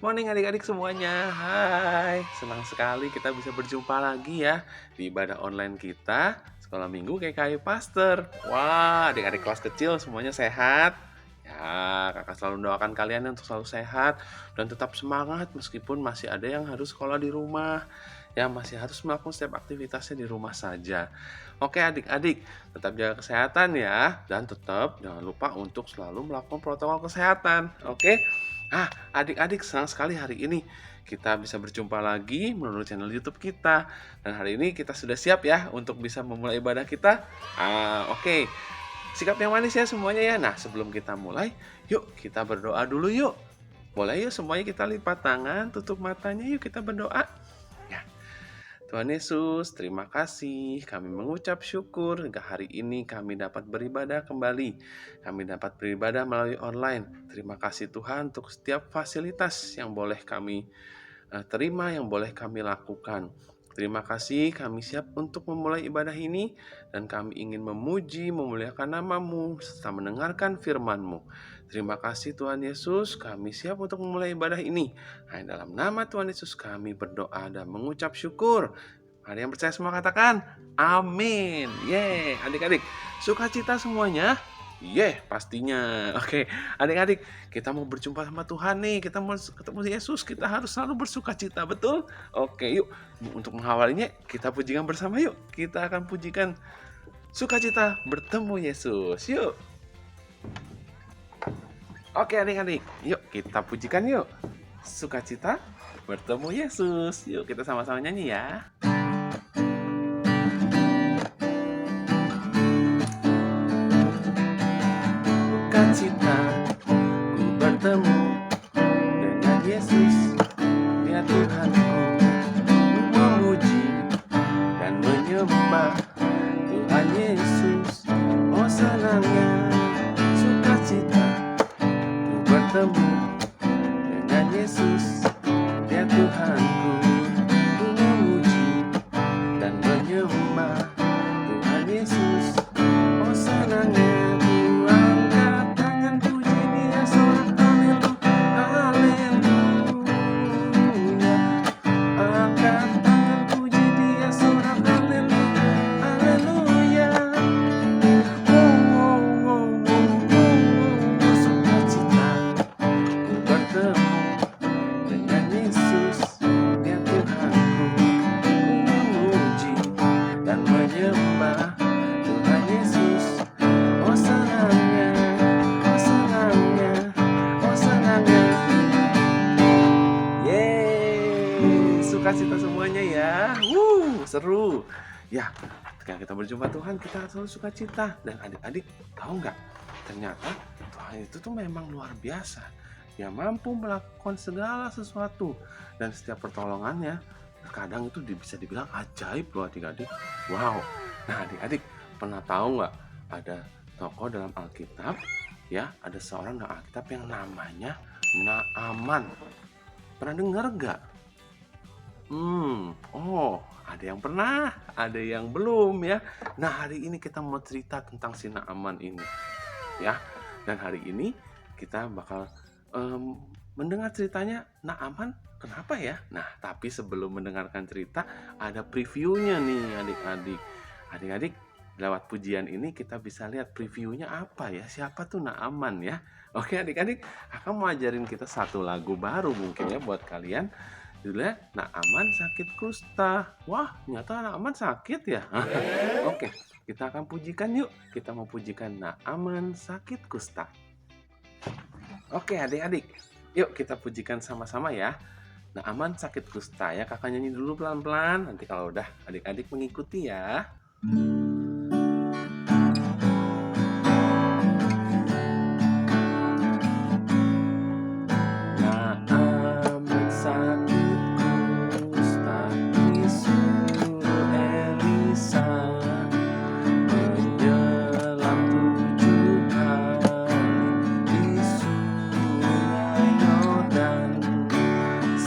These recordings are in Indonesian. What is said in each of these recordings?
Good morning adik-adik semuanya. Hai, senang sekali kita bisa berjumpa lagi ya di ibadah online kita Sekolah Minggu GKI Pastor. Wah, adik-adik kelas kecil semuanya sehat? Ya, kakak selalu mendoakan kalian untuk selalu sehat dan tetap semangat meskipun masih ada yang harus sekolah di rumah, yang masih harus melakukan setiap aktivitasnya di rumah saja. Oke adik-adik, tetap jaga kesehatan ya dan tetap jangan lupa untuk selalu melakukan protokol kesehatan. Oke? Adik-adik senang sekali hari ini kita bisa berjumpa lagi melalui channel YouTube kita. Dan hari ini kita sudah siap ya untuk bisa memulai ibadah kita. Oke. Sikap yang manis ya semuanya ya. Nah, sebelum kita mulai, yuk kita berdoa dulu yuk. Boleh yuk semuanya kita lipat tangan, tutup matanya, yuk kita berdoa. Ya. Tuhan Yesus, terima kasih. Kami mengucap syukur hingga hari ini kami dapat beribadah kembali. Kami dapat beribadah melalui online. Terima kasih Tuhan untuk setiap fasilitas yang boleh kami terima, yang boleh kami lakukan. Terima kasih, kami siap untuk memulai ibadah ini dan kami ingin memuji, memuliakan nama-Mu serta mendengarkan firman-Mu. Terima kasih Tuhan Yesus, kami siap untuk memulai ibadah ini. Hanya dalam nama Tuhan Yesus kami berdoa dan mengucap syukur. Ada yang percaya semua katakan amin. Yeay, adik-adik, sukacita semuanya. Pastinya. Oke, adik-adik, kita mau berjumpa sama Tuhan nih, kita mau ketemu Yesus, kita harus selalu bersukacita, betul? Oke, yuk, untuk mengawalinya kita pujikan bersama yuk. Kita akan pujikan sukacita bertemu Yesus, yuk. Oke adik-adik, yuk kita pujikan yuk. Sukacita bertemu Yesus. Yuk kita sama-sama nyanyi ya. Sukacita ku bertemu dengan Yesus, ya Tuhanku, memuji dan menyembah Tuhan Yesus. Oh senangnya sukacita ku bertemu dengan Yesus, ya Tuhanku, ku memuji dan menyembah Tuhan Yesus. Oh senangnya sukacita semuanya ya. Seru. Ya, ketika kita berjumpa Tuhan, kita selalu sukacita. Dan adik-adik, tahu nggak? Ternyata Tuhan itu tuh memang luar biasa. Dia mampu melakukan segala sesuatu. Dan setiap pertolongannya, kadang itu bisa dibilang ajaib loh adik-adik. Wow. Nah adik-adik, pernah tahu nggak? Ada tokoh dalam Alkitab, ya, ada seorang dalam Alkitab yang namanya Naaman. Pernah dengar nggak? Ada yang pernah, ada yang belum ya. Nah, hari ini kita mau cerita tentang si Naaman ini ya. Dan hari ini kita bakal mendengar ceritanya Naaman kenapa ya. Nah, tapi sebelum mendengarkan cerita, ada previewnya nih adik-adik. Adik-adik, lewat pujian ini kita bisa lihat previewnya apa ya. Siapa tuh Naaman ya. Oke adik-adik, akan mau ajarin kita satu lagu baru mungkin ya buat kalian. Judulnya Naaman sakit kusta. Wah, ternyata Naaman sakit ya. Oke, kita akan pujikan yuk. Kita mau pujikan Naaman sakit kusta. Oke adik-adik, yuk kita pujikan sama-sama ya. Naaman sakit kusta ya. Kakak nyanyi dulu pelan-pelan. Nanti kalau udah adik-adik mengikuti ya.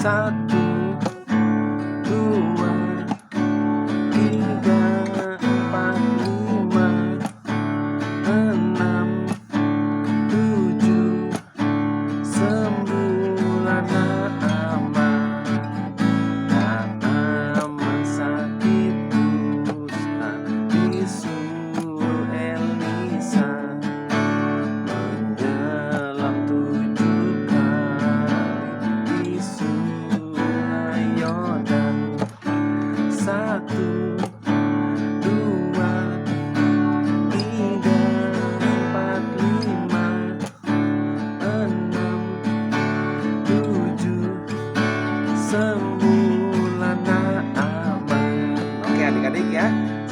Satu, dua, tiga, empat.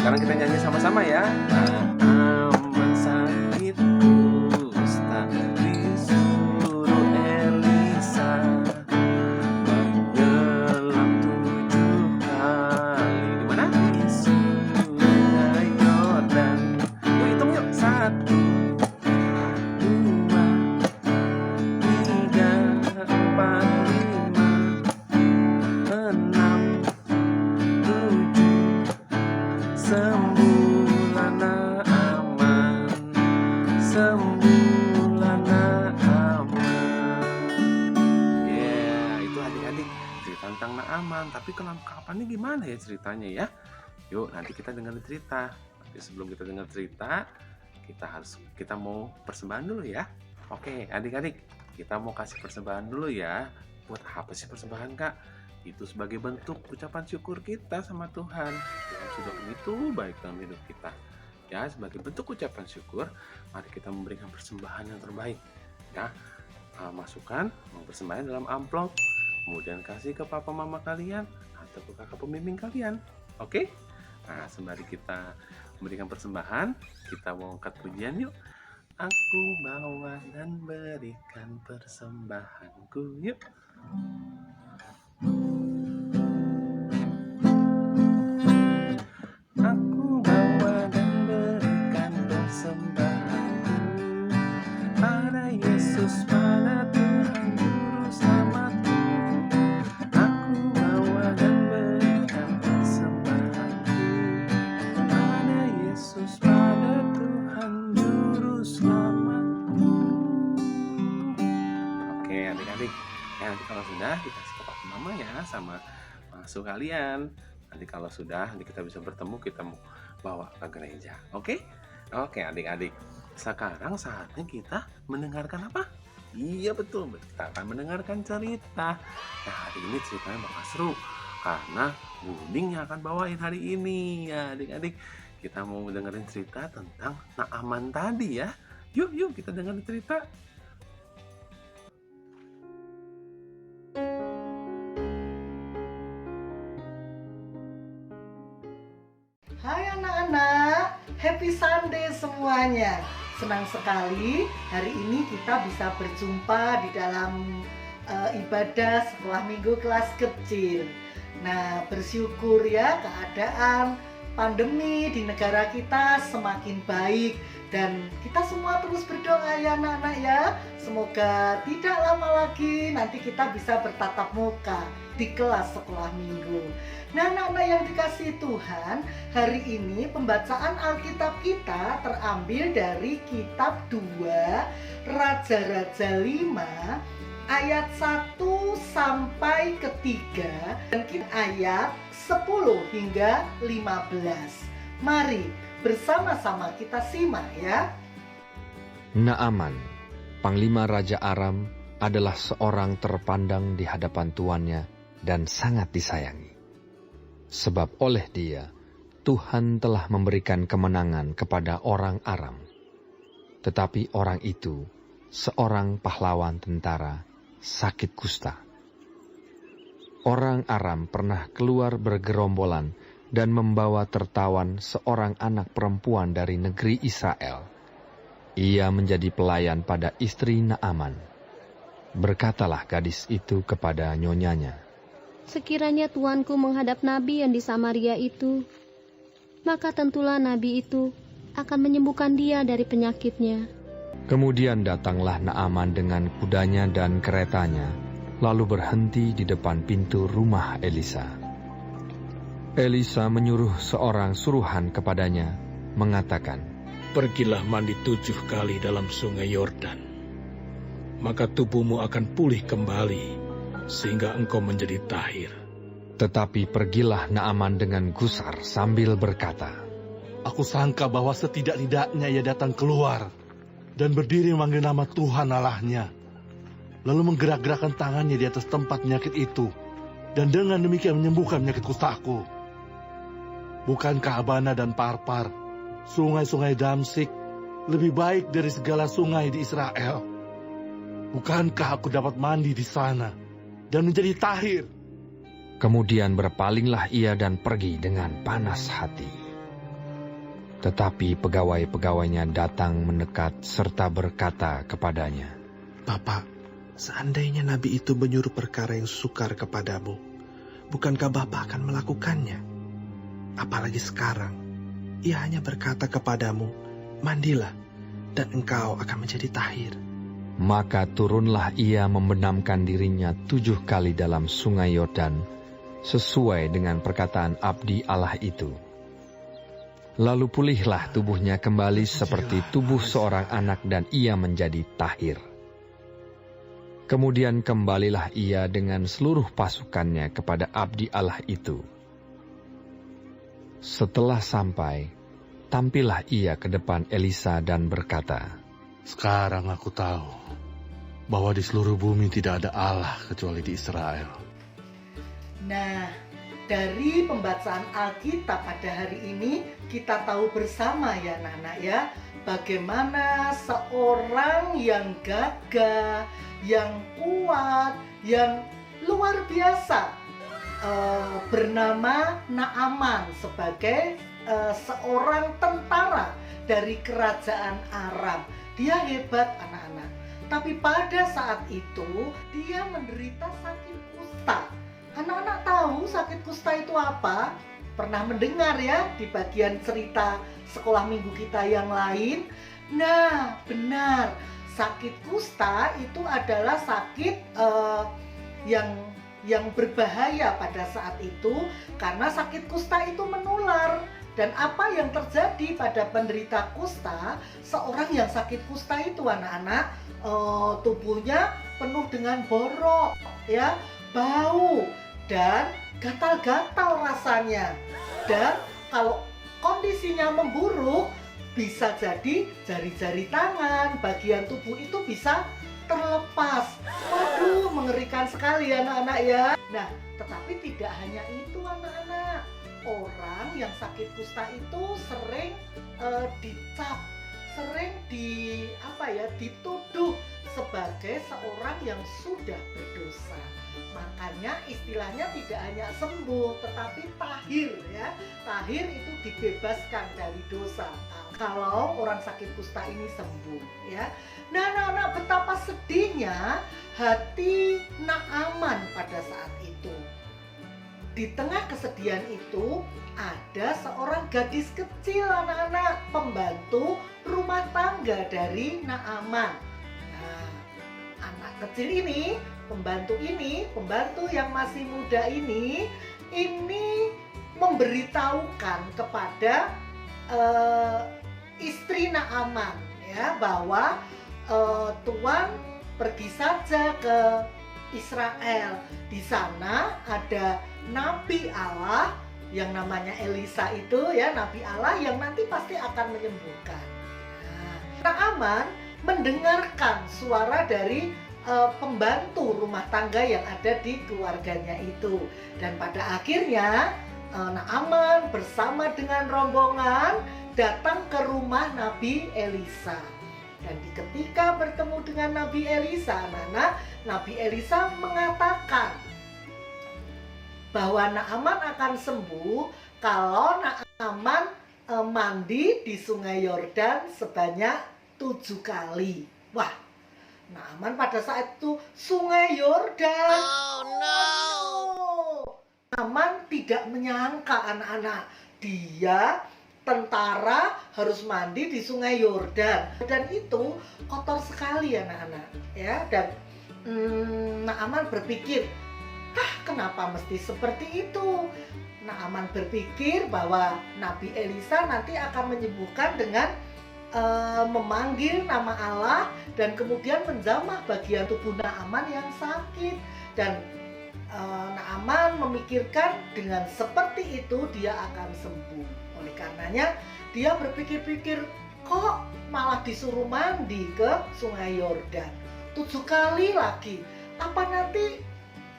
sekarang kita nyanyi sama-sama ya. Naaman sakit kusta disuruh Elisa menyelam 7 kali. Di mana? Di sungai Yordan. Yuk hitung yuk. 1, 2, 3, 4, 5, 6, 7. Sembuhlah Naaman, sembuhlah Naaman. Ya, itu adik-adik cerita tentang Naaman. Tapi kelengkapannya gimana ya ceritanya ya? Yuk, nanti kita dengar cerita. Tapi sebelum kita dengar cerita, kita mau persembahan dulu ya. Oke, adik-adik, kita mau kasih persembahan dulu ya. Buat apa sih persembahan, Kak? Itu sebagai bentuk ucapan syukur kita sama Tuhan yang sudah begitu baik dalam hidup kita. Ya, sebagai bentuk ucapan syukur, mari kita memberikan persembahan yang terbaik. Ya, masukkan persembahan dalam amplop, kemudian kasih ke papa mama kalian atau ke kakak pembimbing kalian. Oke? Nah, sembari kita memberikan persembahan, kita mau angkat pujian yuk. Aku bawa dan berikan persembahanku. Yuk. Aku bawa dan berikan persembahanku pada Yesus, pada Tuhan Juru Selamatku. Aku bawa dan berikan persembahanku pada Yesus, pada Tuhan Juru Selamatku. Oke adik-adik, nanti kalau sudah dikasih ke papa mama ya sama pengasuh kalian. Nanti kalau sudah, nanti kita bisa bertemu, kita mau bawa ke gereja. Oke? Oke adik-adik. Sekarang saatnya kita mendengarkan apa? Iya betul, kita akan mendengarkan cerita. Nah hari ini ceritanya bakal seru. Karena Buding yang akan bawain hari ini. Ya adik-adik, kita mau dengerin cerita tentang Naaman tadi ya. Yuk kita dengerin cerita. Hai anak-anak, happy Sunday semuanya. Senang sekali hari ini kita bisa berjumpa di dalam ibadah sekolah minggu kelas kecil. Nah, bersyukur ya keadaan pandemi di negara kita semakin baik. Dan kita semua terus berdoa ya anak-anak ya. Semoga tidak lama lagi nanti kita bisa bertatap muka di kelas sekolah minggu. Nah anak-anak yang dikasihi Tuhan, hari ini pembacaan Alkitab kita terambil dari kitab 2 Raja-Raja 5 ayat 1 sampai ke 3 dan ayat 10 hingga 15. Mari bersama-sama kita simak ya. Naaman, panglima Raja Aram, adalah seorang terpandang di hadapan tuannya dan sangat disayangi. Sebab oleh dia, Tuhan telah memberikan kemenangan kepada orang Aram. Tetapi orang itu, seorang pahlawan tentara, sakit kusta. Orang Aram pernah keluar bergerombolan dan membawa tertawan seorang anak perempuan dari negeri Israel. Ia menjadi pelayan pada istri Naaman. Berkatalah gadis itu kepada nyonyanya, "Sekiranya tuanku menghadap nabi yang di Samaria itu, maka tentulah nabi itu akan menyembuhkan dia dari penyakitnya." Kemudian datanglah Naaman dengan kudanya dan keretanya, lalu berhenti di depan pintu rumah Elisa. Elisa menyuruh seorang suruhan kepadanya, mengatakan, "Pergilah mandi 7 kali dalam sungai Yordan, maka tubuhmu akan pulih kembali, sehingga engkau menjadi tahir." Tetapi pergilah Naaman dengan gusar sambil berkata, "Aku sangka bahwa setidak-tidaknya ia datang keluar dan berdiri memanggil nama Tuhan Allahnya, lalu menggerak-gerakkan tangannya di atas tempat penyakit itu, dan dengan demikian menyembuhkan penyakit kustaku. Bukankah Abana dan Parpar, sungai-sungai Damsik, lebih baik dari segala sungai di Israel? Bukankah aku dapat mandi di sana dan menjadi tahir?" Kemudian berpalinglah ia dan pergi dengan panas hati. Tetapi pegawai-pegawainya datang mendekat serta berkata kepadanya, Bapak, seandainya nabi itu menyuruh perkara yang sukar kepadamu, bukankah Bapak akan melakukannya? Apalagi sekarang, ia hanya berkata kepadamu, mandilah, dan engkau akan menjadi tahir. Maka turunlah ia membenamkan dirinya 7 kali dalam sungai Yordan, sesuai dengan perkataan abdi Allah itu. Lalu pulihlah tubuhnya kembali seperti tubuh seorang anak dan ia menjadi tahir. Kemudian kembalilah ia dengan seluruh pasukannya kepada abdi Allah itu. Setelah sampai, tampillah ia ke depan Elisa dan berkata, Sekarang aku tahu bahwa di seluruh bumi tidak ada Allah kecuali di Israel. Nah, dari pembacaan Alkitab pada hari ini kita tahu bersama ya anak-anak ya, bagaimana seorang yang gagah, yang kuat, yang luar biasa bernama Naaman sebagai seorang tentara dari kerajaan Aram. Dia hebat anak-anak. Tapi pada saat itu dia menderita sakit kusta. Anak-anak tahu sakit kusta itu apa? Pernah mendengar ya di bagian cerita sekolah minggu kita yang lain? Nah, benar. Sakit kusta itu adalah sakit yang berbahaya pada saat itu, karena sakit kusta itu menular. Dan apa yang terjadi pada penderita kusta, seorang yang sakit kusta itu anak-anak, tubuhnya penuh dengan borok, ya, bau, dan gatal-gatal rasanya. Dan kalau kondisinya memburuk, bisa jadi jari-jari tangan, bagian tubuh itu bisa terlepas. Waduh, mengerikan sekali anak-anak ya. Nah, tetapi tidak hanya itu anak-anak. Orang yang sakit kusta itu sering dicap, sering dituduh sebagai seorang yang sudah berdosa. Makanya istilahnya tidak hanya sembuh, tetapi tahir ya. Tahir itu dibebaskan dari dosa kalau orang sakit kusta ini sembuh ya. Nah, anak-anak, betapa sedihnya hati Naaman pada saat itu. Di tengah kesedihan itu ada seorang gadis kecil anak-anak, pembantu rumah tangga dari Naaman. Nah, anak kecil ini, pembantu yang masih muda ini memberitahukan kepada istri Naaman ya, bahwa Tuan pergi saja ke Israel. Di sana ada nabi Allah yang namanya Elisa itu ya, nabi Allah yang nanti pasti akan menyembuhkan. Nah, Naaman mendengarkan suara dari pembantu rumah tangga yang ada di keluarganya itu, dan pada akhirnya Naaman bersama dengan rombongan datang ke rumah Nabi Elisa. Dan ketika bertemu dengan Nabi Elisa, Nabi Elisa mengatakan bahwa Naaman akan sembuh kalau Naaman mandi di sungai Yordan sebanyak 7 kali. Wah, Naaman pada saat itu sungai Yordan. Oh no! Naaman tidak menyangka anak-anak, dia tentara harus mandi di sungai Yordan, dan itu kotor sekali anak-anak ya. Dan Naaman berpikir, kenapa mesti seperti itu? Naaman berpikir bahwa Nabi Elisa nanti akan menyembuhkan dengan memanggil nama Allah dan kemudian menjamah bagian tubuh Naaman yang sakit. Dan Naaman memikirkan dengan seperti itu dia akan sembuh. Oleh karenanya dia berpikir-pikir, kok malah disuruh mandi ke sungai Yordan 7 kali lagi, apa nanti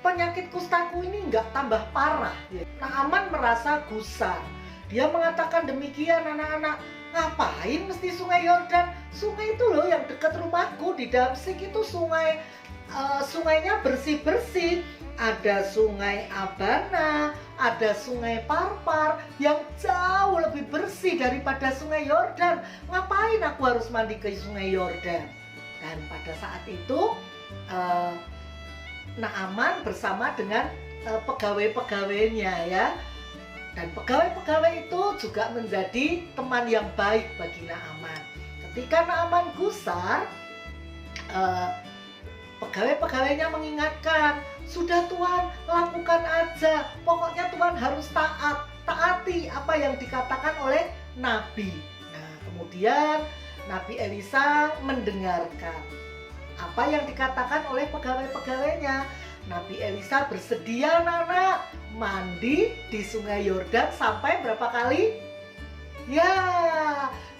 penyakit kustaku ini nggak tambah parah? Naaman merasa gusar. Dia mengatakan demikian, anak-anak, ngapain mesti sungai Yordan? Sungai itu loh yang dekat rumahku di Damsik itu sungainya bersih-bersih. ada sungai Abana, ada sungai Parpar yang jauh lebih bersih daripada sungai Yordan. Ngapain aku harus mandi ke sungai Yordan? Dan pada saat itu Naaman bersama dengan pegawai-pegawainya ya. Dan pegawai-pegawai itu juga menjadi teman yang baik bagi Naaman. Ketika Naaman gusar, pegawai-pegawainya mengingatkan, sudah Tuhan, lakukan aja. Pokoknya Tuhan harus taati apa yang dikatakan oleh Nabi. Nah, kemudian Nabi Elisa mendengarkan apa yang dikatakan oleh pegawai-pegawainya. Nabi Elisa bersedia anak-anak mandi di sungai Yordan sampai berapa kali? Ya,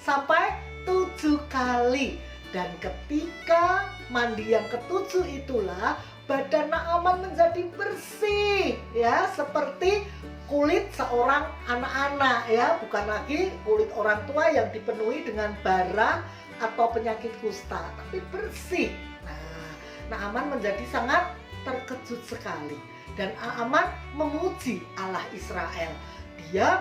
sampai 7 kali. Dan ketika mandi yang ke-7 itulah badan Naaman menjadi bersih ya, seperti kulit seorang anak-anak ya, bukan lagi kulit orang tua yang dipenuhi dengan bara atau penyakit kusta, tapi bersih. Nah, Naaman menjadi sangat terkejut sekali dan Naaman memuji Allah Israel. Dia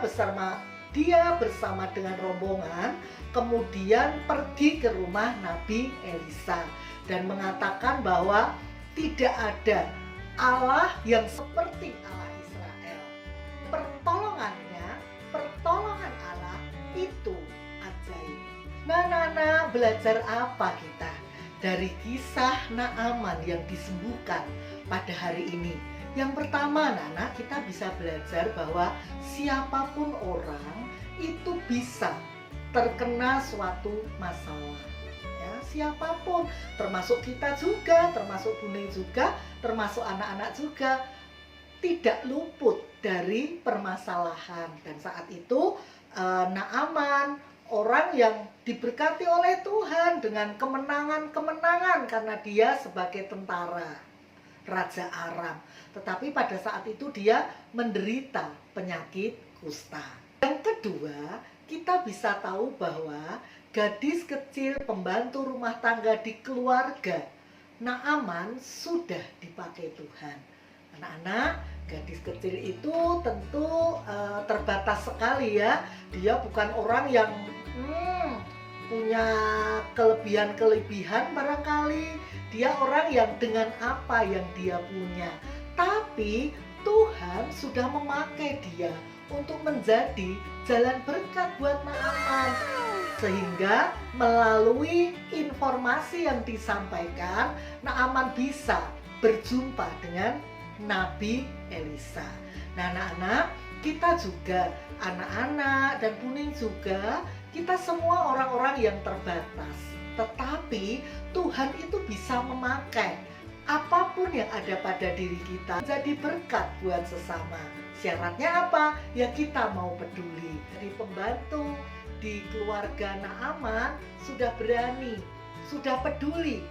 bersama dengan rombongan kemudian pergi ke rumah Nabi Elisa dan mengatakan bahwa tidak ada Allah yang seperti Allah Israel. Pertolongan Allah itu ajaib. Nah, belajar apa kita dari kisah Naaman yang disembuhkan pada hari ini? Yang pertama, Nana, kita bisa belajar bahwa siapapun orang itu bisa terkena suatu masalah. Ya, siapapun, termasuk kita juga, termasuk Buning juga, termasuk anak-anak juga, tidak luput dari permasalahan. Dan saat itu Naaman, orang yang diberkati oleh Tuhan dengan kemenangan-kemenangan karena dia sebagai tentara Raja Aram. Tetapi pada saat itu dia menderita penyakit kusta. Yang kedua, kita bisa tahu bahwa gadis kecil pembantu rumah tangga di keluarga Naaman sudah dipakai Tuhan. Anak-anak, gadis kecil itu tentu terbatas sekali ya. Dia bukan orang yang punya kelebihan-kelebihan barangkali. Dia orang yang dengan apa yang dia punya. Tapi Tuhan sudah memakai dia untuk menjadi jalan berkat buat Naaman. Sehingga melalui informasi yang disampaikan, Naaman bisa berjumpa dengan Nabi Elisa. Nah, anak-anak, kita juga, anak-anak dan Buning juga, kita semua orang-orang yang terbatas. Tetapi Tuhan itu bisa memakai apapun yang ada pada diri kita jadi berkat buat sesama. Syaratnya apa? Ya kita mau peduli. Jadi pembantu di keluarga Naaman sudah berani, sudah peduli,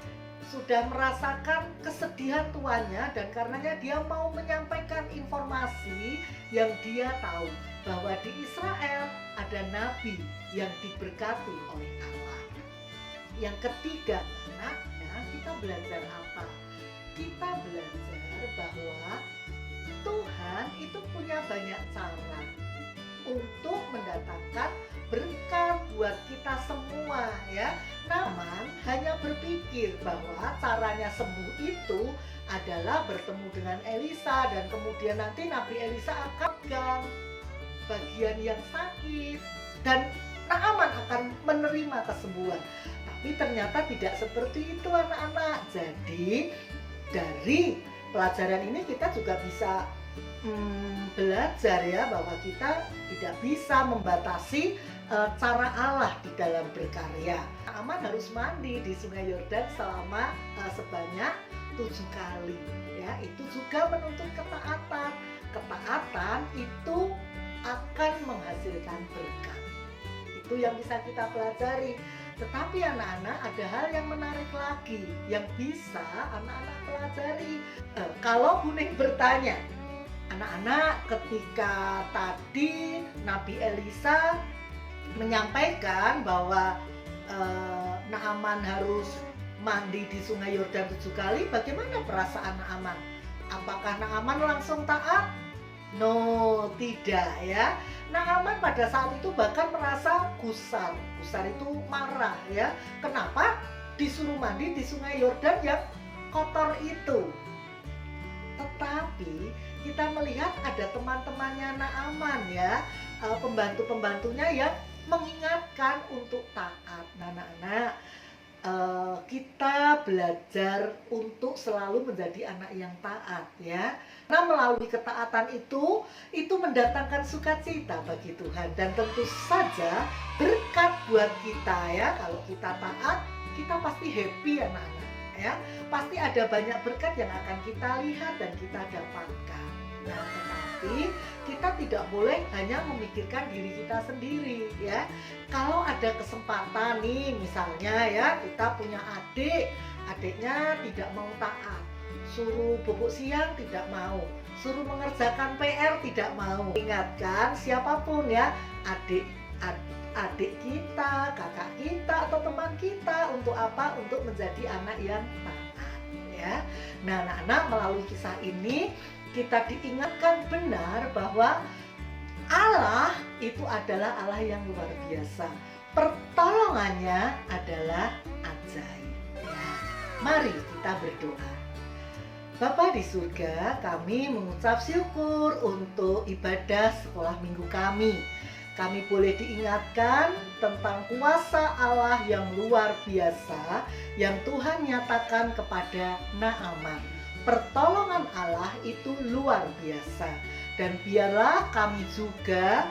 sudah merasakan kesedihan tuannya, dan karenanya dia mau menyampaikan informasi yang dia tahu bahwa di Israel ada nabi yang diberkati oleh Allah. Yang ketiga, kita belajar apa? Kita belajar bahwa Tuhan itu punya banyak cara untuk mendatangkan berkat buat kita semua ya. Naaman hanya berpikir bahwa caranya sembuh itu adalah bertemu dengan Elisa, dan kemudian nanti Nabi Elisa akan pegang bagian yang sakit dan Naaman akan menerima kesembuhan. Tapi ternyata tidak seperti itu, anak-anak. Jadi dari pelajaran ini kita juga bisa belajar ya, bahwa kita tidak bisa membatasi cara Allah di dalam berkarya. Naaman harus mandi di sungai Yordan selama sebanyak 7 kali ya. Itu juga menuntut ketaatan. Ketaatan itu akan menghasilkan berkat. Itu yang bisa kita pelajari. Tetapi anak-anak, ada hal yang menarik lagi yang bisa anak-anak pelajari. Kalau Buning bertanya, anak-anak, ketika tadi Nabi Elisa menyampaikan bahwa Naaman harus mandi di sungai Yordan 7 kali, bagaimana perasaan Naaman? Apakah Naaman langsung taat? No, tidak ya. Naaman pada saat itu bahkan merasa gusar. Gusar itu marah ya. Kenapa disuruh mandi di sungai Yordan yang kotor itu? Tetapi kita melihat ada teman-temannya Naaman ya, pembantu-pembantunya yang mengingatkan untuk taat. Nah, anak-anak, kita belajar untuk selalu menjadi anak yang taat ya. Karena melalui ketaatan itu mendatangkan sukacita bagi Tuhan, dan tentu saja berkat buat kita ya. Kalau kita taat, kita pasti happy anak-anak ya. Pasti ada banyak berkat yang akan kita lihat dan kita dapatkan. Nah, tetapi kita tidak boleh hanya memikirkan diri kita sendiri ya. Kalau ada kesempatan nih, misalnya ya, kita punya adiknya tidak mau taat, suruh bobok siang tidak mau, suruh mengerjakan PR tidak mau. Ingatkan siapapun ya, adik kita, kakak kita, atau teman kita, untuk apa? Untuk menjadi anak yang taat ya. Nah, anak-anak, melalui kisah ini kita diingatkan benar bahwa Allah itu adalah Allah yang luar biasa. Pertolongannya adalah ajaib ya. Mari kita berdoa. Bapa di surga, kami mengucap syukur untuk ibadah sekolah minggu kami. Kami boleh diingatkan tentang kuasa Allah yang luar biasa yang Tuhan nyatakan kepada Naaman. Pertolongan Allah itu luar biasa, dan biarlah kami juga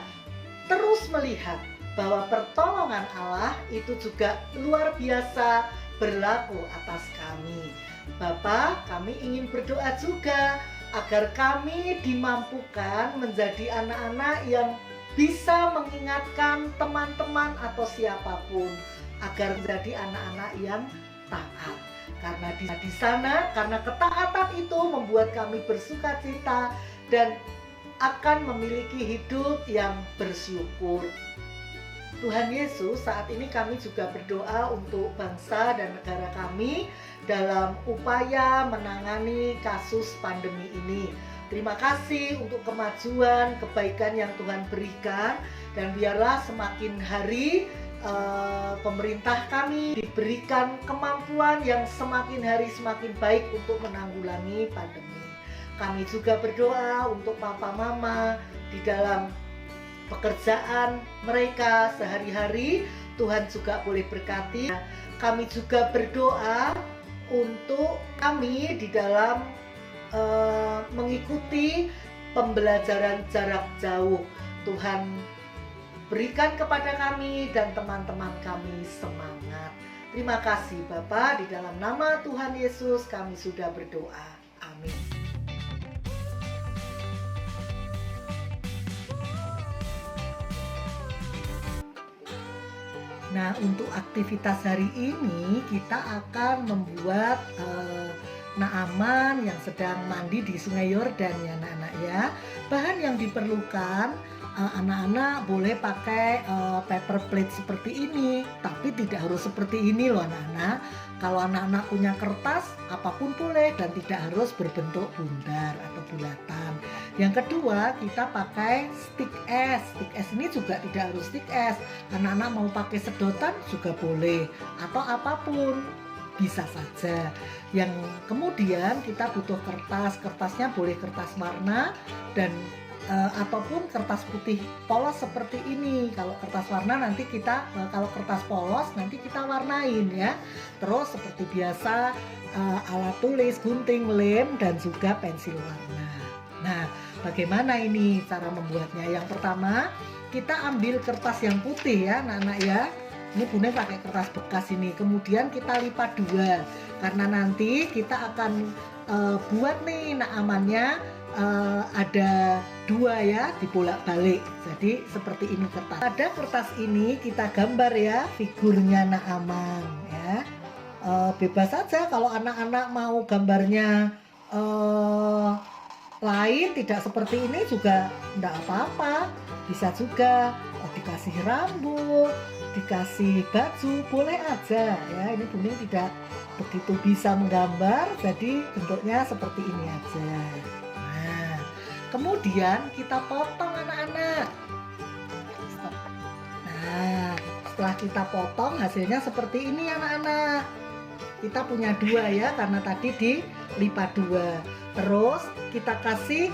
terus melihat bahwa pertolongan Allah itu juga luar biasa berlaku atas kami. Bapa, kami ingin berdoa juga agar kami dimampukan menjadi anak-anak yang bisa mengingatkan teman-teman atau siapapun agar menjadi anak-anak yang taat. Karena di sana, karena ketaatan itu membuat kami bersukacita dan akan memiliki hidup yang bersyukur. Tuhan Yesus, saat ini kami juga berdoa untuk bangsa dan negara kami dalam upaya menangani kasus pandemi ini. Terima kasih untuk kemajuan, kebaikan yang Tuhan berikan, dan biarlah semakin hari pemerintah kami diberikan kemampuan yang semakin hari semakin baik untuk menanggulangi pandemi. Kami juga berdoa untuk papa mama di dalam pekerjaan mereka sehari-hari. Tuhan juga boleh berkati. Kami juga berdoa untuk kami di dalam mengikuti pembelajaran jarak jauh. Tuhan berikan kepada kami dan teman-teman kami semangat. Terima kasih Bapa, di dalam nama Tuhan Yesus kami sudah berdoa. Amin. Nah, untuk aktivitas hari ini kita akan membuat Naaman yang sedang mandi di sungai Yordan ya anak-anak ya. Bahan yang diperlukan, anak-anak boleh pakai paper plate seperti ini, tapi tidak harus seperti ini loh anak-anak. Kalau anak-anak punya kertas, apapun boleh dan tidak harus berbentuk bundar atau bulatan. Yang kedua, kita pakai stick es. Stick es ini juga tidak harus stick es. Anak-anak mau pakai sedotan juga boleh, atau apapun bisa saja. Yang kemudian kita butuh kertas. Kertasnya boleh kertas warna dan ataupun kertas putih polos seperti ini. Kalau kertas warna nanti kita, kalau kertas polos nanti kita warnain ya. Terus seperti biasa alat tulis, gunting, lem, dan juga pensil warna. Nah, bagaimana ini cara membuatnya? Yang pertama, kita ambil kertas yang putih ya anak-anak ya. Ini Bunda pakai kertas bekas ini. Kemudian kita lipat dua, karena nanti kita akan buat nih Naamannya ada dua ya, dibolak-balik. Jadi seperti ini kertas. Pada kertas ini kita gambar ya figurnya Naaman ya. Bebas saja kalau anak-anak mau gambarnya lain, tidak seperti ini juga enggak apa-apa. Bisa juga dikasih rambut, dikasih baju boleh aja ya. Ini Buning tidak begitu bisa menggambar, jadi bentuknya seperti ini aja. Nah, kemudian kita potong anak-anak. Nah, setelah kita potong hasilnya seperti ini anak-anak. Kita punya 2 ya, karena tadi dilipat 2. Terus kita kasih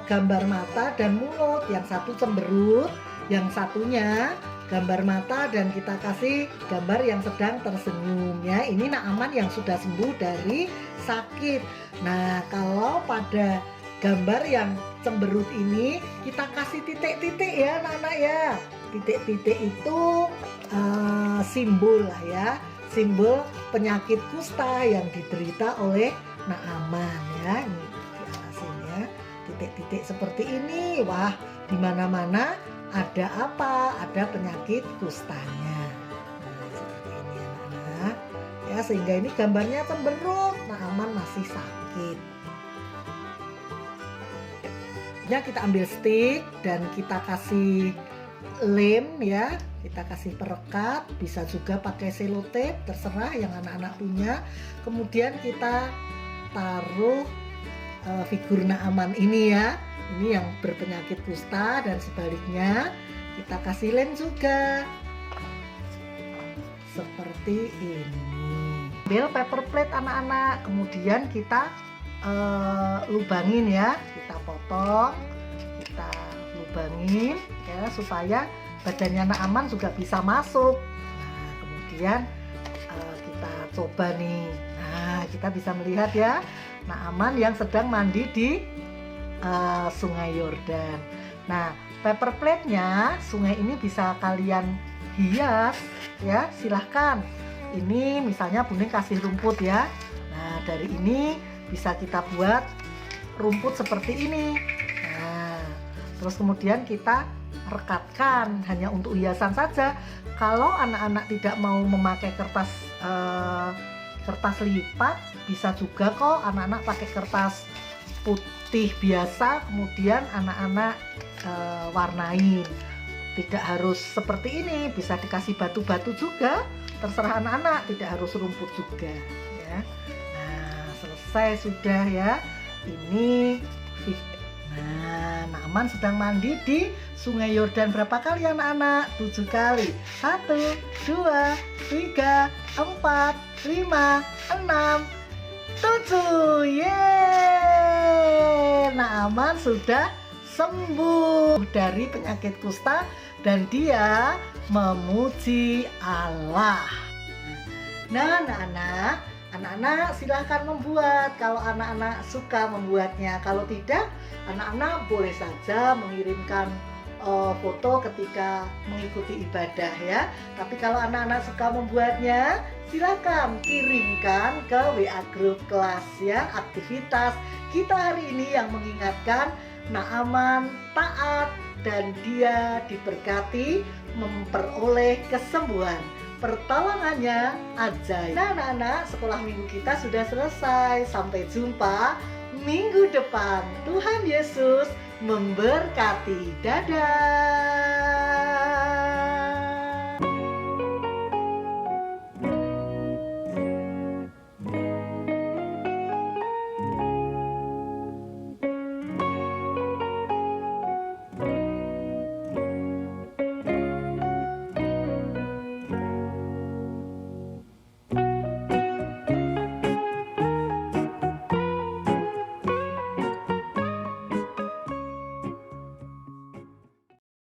gambar mata dan mulut. Yang satu cemberut, yang satunya gambar mata, dan kita kasih gambar yang sedang tersenyum ya. Ini Naaman yang sudah sembuh dari sakit. Nah, kalau pada gambar yang cemberut ini kita kasih titik-titik ya anak-anak ya. Titik-titik itu simbol lah ya, simbol penyakit kusta yang diderita oleh Naaman ya. Ini dijelasin ya, titik-titik seperti ini. Wah, di mana-mana ada apa? Ada penyakit kustanya. Nah, seperti ini anak-anak ya, sehingga ini gambarnya cemberut, Naaman masih sakit. Ya, kita ambil stick dan kita kasih lem ya, kita kasih perekat, bisa juga pakai selotip, terserah yang anak-anak punya. Kemudian kita taruh figur Naaman ini ya, ini yang berpenyakit kusta, dan sebaliknya kita kasih lem juga seperti ini. Ambil paper plate anak-anak, kemudian kita lubangin ya, kita potong, kita lubangin ya, supaya badannya Naaman juga bisa masuk. Nah, kemudian kita coba nih. Nah, kita bisa melihat ya, Naaman yang sedang mandi di Sungai Yordan. Nah, paper plate-nya sungai ini bisa kalian hias ya, silahkan. Ini misalnya Buning kasih rumput ya. Nah, dari ini bisa kita buat rumput seperti ini. Nah, terus kemudian kita rekatkan hanya untuk hiasan saja. Kalau anak-anak tidak mau memakai kertas lipat, bisa juga kok anak-anak pakai kertas putih biasa, kemudian anak-anak warnain. Tidak harus seperti ini, bisa dikasih batu-batu juga, terserah anak-anak, tidak harus rumput juga ya. Nah, selesai sudah ya. Ini Naaman sedang mandi di Sungai Yordan berapa kali anak-anak? 7 kali. 1, 2, 3, 4, 5, 6, 7. Yeay! Naaman sudah sembuh dari penyakit kusta dan dia memuji Allah. Nah, anak-anak silahkan membuat kalau anak-anak suka membuatnya. Kalau tidak, anak-anak boleh saja mengirimkan foto ketika mengikuti ibadah ya. Tapi kalau anak-anak suka membuatnya, silakan kirimkan ke WA grup kelas ya, aktivitas kita hari ini yang mengingatkan Naaman taat dan dia diberkati memperoleh kesembuhan. Pertolongannya ajaib. Nah, anak-anak, sekolah minggu kita sudah selesai. Sampai jumpa minggu depan. Tuhan Yesus memberkati. Dadah.